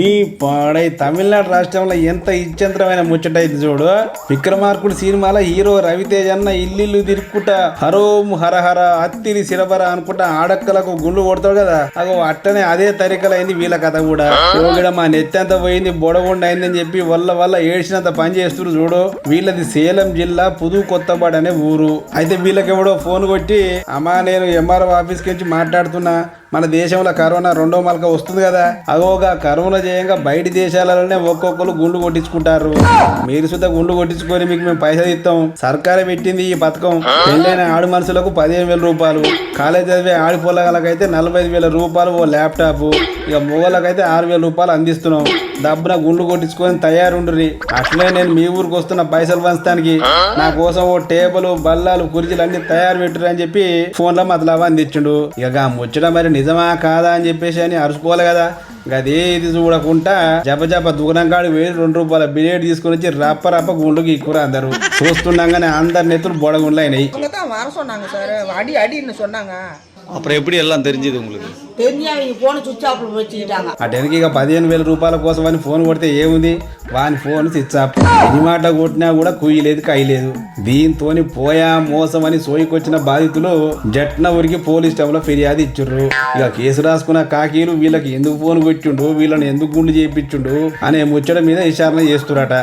ఈ పాడై తమిళనాడు రాష్ట్రంలో ఎంత ఇచ్చంతరమైన ముచ్చటైంది చూడు. విక్రమార్కుడు సినిమాలో హీరో రవితేజ అన్న ఇల్లు తిరుక్కుంటా హరోం హరహర అత్తిరి సిరబర అనుకుంటా ఆడక్కలకు గుండు కొడతాడు కదా, అగో అట్టనే అదే తరికలు అయింది వీళ్ళ కథ కూడా. ఓగిడ మా నెత్తంత పోయింది బొడగుండ అయిందని చెప్పి వల్ల ఏడ్చినంత పని చేస్తున్నారు చూడు. వీళ్ళది సేలం జిల్లా పుదు కొత్తపాడు అనే ఊరు. అయితే వీళ్ళకి ఎవడో ఫోన్ కొట్టి, అమ్మా నేను ఎంఆర్ఓ ఆఫీస్కి వచ్చి మాట్లాడుతున్నా, మన దేశంలో కరోనా రెండో మలక వస్తుంది కదా, అగోగా కరోనా చేయంగా బయట దేశాలలోనే ఒక్కొక్కరు గుండు కొట్టించుకుంటారు. మీరు సుద్ధా గుండు కొట్టించుకొని మీకు మేము పైసలు ఇస్తాం. సర్కారే పెట్టింది ఈ పథకం. పెళ్ళైన ఆడు మనుషులకు 15,000 రూపాయలు, కాలేజ్ చదివే ఆడి పొల్లగాలకైతే 45,000 రూపాయలు ఓ ల్యాప్టాప్, ఇక మొగలకైతే 6,000 రూపాయలు అందిస్తున్నాం. డబ్బున గుండు కొట్టించుకొని తయారుండ్రి. అట్లే నేను మీ ఊరికి వస్తున్న పైసలు పంచడానికి నా కోసం ఓ టేబుల్ బల్లాలు కుర్చీలు అన్ని తయారు పెట్టురు అని చెప్పి ఫోన్లో మతలాభా అందించుండు. ఇక ముచ్చట మరి నిజమా కాదా అని చెప్పేసి అని అరుచుకోవాలి కదా. గదే ఇది చూడకుండా జప దుకాణం కాడు వేడి 2 రూపాయల బిలేట్ తీసుకుని వచ్చి రప్ప గుండుకి ఎక్కువ అందరు చూస్తుండగానే అందరి నెత్తులు బొడగుండ్లు అయినాయి. அப்புறம் எப்படி எல்லாம் தெரிஞ்சது உங்களுக்கு? అటెనకి ఇక 15,000 రూపాయల కోసం అని ఫోన్ కొడితే ఏముంది, వాని ఫోన్ స్విచ్ ఆఫ్. ఎన్ని మాట కొట్టినా కూడా కుయ్యలేదు కాయలేదు. దీంతో పోయా మోసం అని సోయికొచ్చిన బాధితులు జట్న ఊరికి పోలీస్ స్టేషన్ లో ఫిర్యాదు ఇచ్చుర్రు. ఇక కేసు రాసుకున్న కాకీలు వీళ్ళకి ఎందుకు ఫోన్ కొట్టిండు, వీళ్ళని ఎందుకు గుండు చేయించుండు అనే ముచ్చట మీద విచారణ చేస్తురట.